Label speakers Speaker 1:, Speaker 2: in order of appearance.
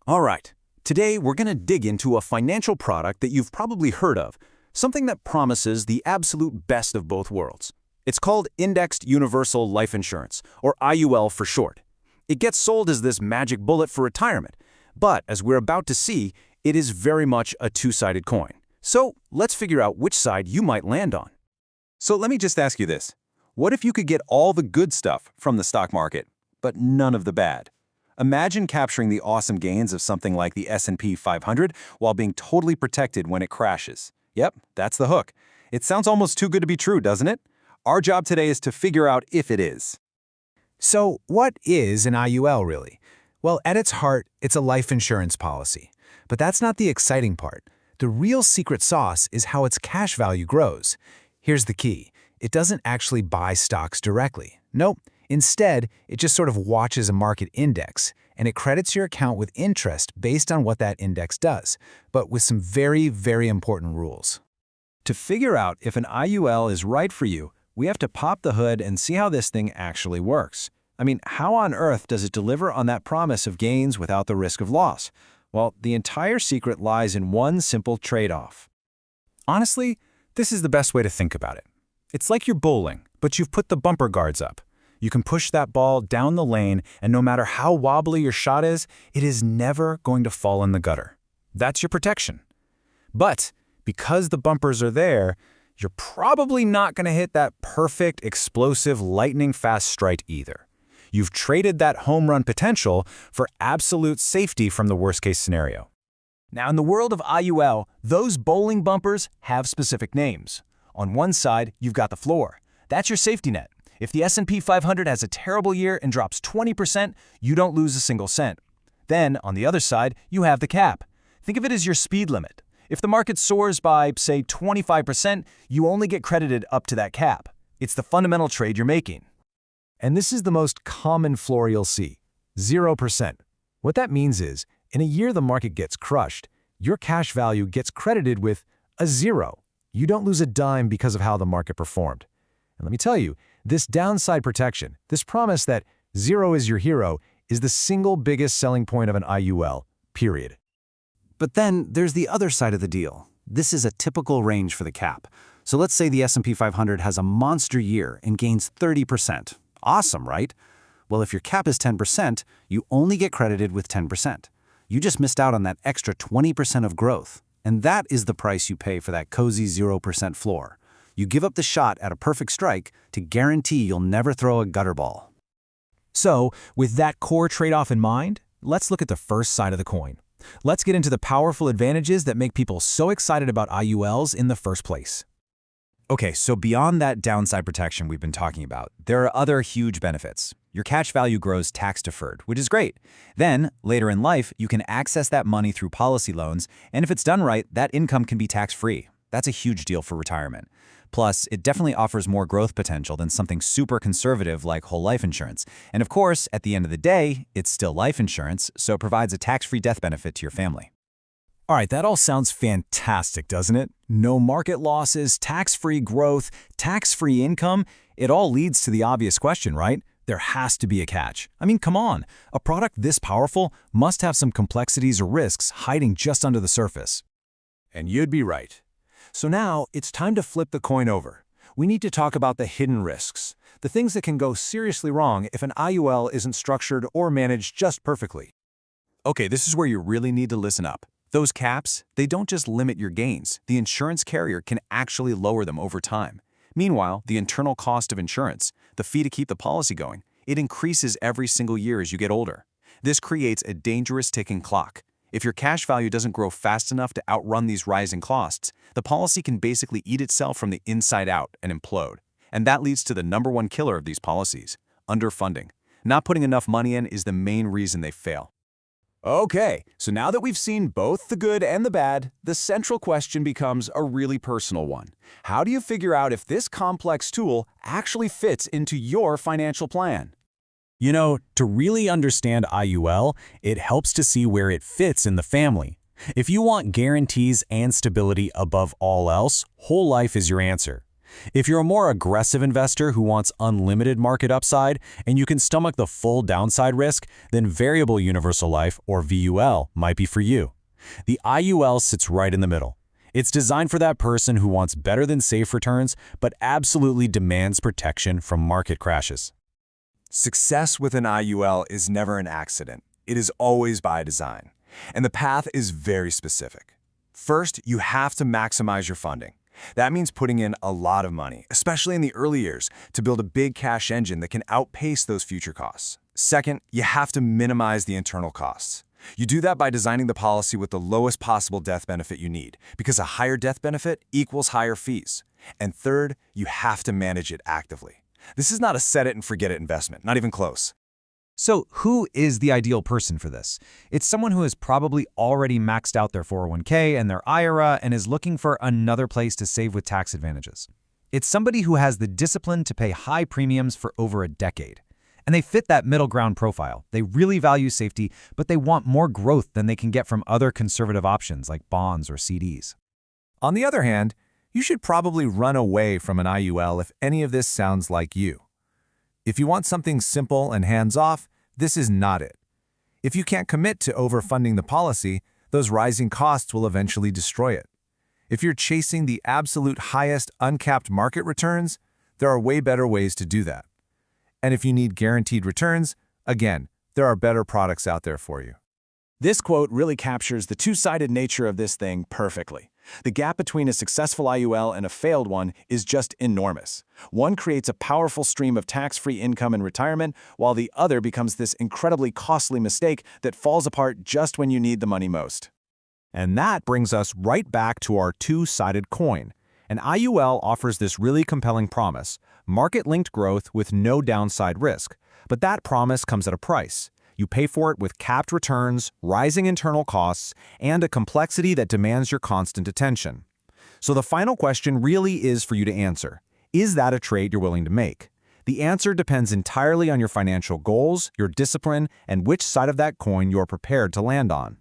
Speaker 1: All right, today we're going to dig into a financial product that you've probably heard of, something that promises the absolute best of both worlds. It's called Indexed Universal Life Insurance, or IUL for short. It gets sold as this magic bullet for retirement, but as we're about to see, it is very much a two-sided coin. So let's figure out which side you might land on.
Speaker 2: So let me just ask you this. What if you could get all the good stuff from the stock market, but none of the bad? Imagine capturing the awesome gains of something like the S&P 500 while being totally protected when it crashes. Yep, that's the hook. It sounds almost too good to be true, doesn't it? Our job today is to figure out if it is.
Speaker 3: So what is an IUL really? Well, at its heart, it's a life insurance policy. But that's not the exciting part. The real secret sauce is how its cash value grows. Here's the key. It doesn't actually buy stocks directly. Nope. Instead, it just sort of watches a market index, and it credits your account with interest based on what that index does, but with some very, very important rules.
Speaker 2: To figure out if an IUL is right for you, we have to pop the hood and see how this thing actually works. I mean, how on earth does it deliver on that promise of gains without the risk of loss? Well, the entire secret lies in one simple trade-off.
Speaker 1: Honestly, this is the best way to think about it. It's like you're bowling, but you've put the bumper guards up. You can push that ball down the lane, and no matter how wobbly your shot is, it is never going to fall in the gutter. That's your protection. But because the bumpers are there, you're probably not going to hit that perfect, explosive, lightning-fast strike either. You've traded that home run potential for absolute safety from the worst-case scenario.
Speaker 4: Now, in the world of IUL, those bowling bumpers have specific names. On one side, you've got the floor. That's your safety net. If the S&P 500 has a terrible year and drops 20%, you don't lose a single cent. Then, on the other side, you have the cap. Think of it as your speed limit. If the market soars by, say, 25%, you only get credited up to that cap. It's the fundamental trade you're making.
Speaker 3: And this is the most common floor you'll see, 0%. What that means is, in a year the market gets crushed, your cash value gets credited with a 0. You don't lose a dime because of how the market performed. And let me tell you, this downside protection, this promise that 0 is your hero, is the single biggest selling point of an IUL, period.
Speaker 1: But then there's the other side of the deal. This is a typical range for the cap. So let's say the S&P 500 has a monster year and gains 30%. Awesome, right? Well, if your cap is 10%, you only get credited with 10%. You just missed out on that extra 20% of growth. And that is the price you pay for that cozy 0% floor. You give up the shot at a perfect strike to guarantee you'll never throw a gutter ball.
Speaker 4: So, with that core trade-off in mind, let's look at the first side of the coin. Let's get into the powerful advantages that make people so excited about IULs in the first place.
Speaker 2: Okay, so beyond that downside protection we've been talking about, there are other huge benefits. Your cash value grows tax-deferred, which is great. Then, later in life, you can access that money through policy loans, and if it's done right, that income can be tax-free. That's a huge deal for retirement. Plus, it definitely offers more growth potential than something super conservative like whole life insurance. And of course, at the end of the day, it's still life insurance, so it provides a tax-free death benefit to your family.
Speaker 4: All right, that all sounds fantastic, doesn't it? No market losses, tax-free growth, tax-free income. It all leads to the obvious question, right? There has to be a catch. I mean, come on. A product this powerful must have some complexities or risks hiding just under the surface.
Speaker 3: And you'd be right. So now it's time to flip the coin over. We need to talk about the hidden risks, the things that can go seriously wrong if an IUL isn't structured or managed just perfectly.
Speaker 2: Okay, this is where you really need to listen up. Those caps, they don't just limit your gains. The insurance carrier can actually lower them over time. Meanwhile, the internal cost of insurance, the fee to keep the policy going, it increases every single year as you get older. This creates a dangerous ticking clock. If your cash value doesn't grow fast enough to outrun these rising costs, the policy can basically eat itself from the inside out and implode. And that leads to the #1 killer of these policies, underfunding. Not putting enough money in is the main reason they fail.
Speaker 4: Okay, so now that we've seen both the good and the bad, the central question becomes a really personal one. How do you figure out if this complex tool actually fits into your financial plan? You know, to really understand IUL, it helps to see where it fits in the family. If you want guarantees and stability above all else, whole life is your answer.
Speaker 2: If you're a more aggressive investor who wants unlimited market upside and you can stomach the full downside risk, then Variable Universal Life, or VUL, might be for you. The IUL sits right in the middle. It's designed for that person who wants better than safe returns, but absolutely demands protection from market crashes.
Speaker 5: Success with an IUL is never an accident. It is always by design. And the path is very specific. First, you have to maximize your funding. That means putting in a lot of money, especially in the early years, to build a big cash engine that can outpace those future costs. Second, you have to minimize the internal costs. You do that by designing the policy with the lowest possible death benefit you need, because a higher death benefit equals higher fees. And third, you have to manage it actively. This is not a set-it-and-forget-it investment, not even close.
Speaker 4: So who is the ideal person for this? It's someone who has probably already maxed out their 401k and their IRA and is looking for another place to save with tax advantages. It's somebody who has the discipline to pay high premiums for over a decade. And they fit that middle ground profile. They really value safety, but they want more growth than they can get from other conservative options like bonds or CDs.
Speaker 3: On the other hand, you should probably run away from an IUL if any of this sounds like you. If you want something simple and hands-off, this is not it. If you can't commit to overfunding the policy, those rising costs will eventually destroy it. If you're chasing the absolute highest uncapped market returns, there are way better ways to do that. And if you need guaranteed returns, again, there are better products out there for you.
Speaker 2: This quote really captures the two-sided nature of this thing perfectly. The gap between a successful IUL and a failed one is just enormous. One creates a powerful stream of tax-free income in retirement, while the other becomes this incredibly costly mistake that falls apart just when you need the money most.
Speaker 3: And that brings us right back to our two-sided coin. An IUL offers this really compelling promise, market-linked growth with no downside risk. But that promise comes at a price. You pay for it with capped returns, rising internal costs, and a complexity that demands your constant attention. So the final question really is for you to answer. Is that a trade you're willing to make? The answer depends entirely on your financial goals, your discipline, and which side of that coin you're prepared to land on.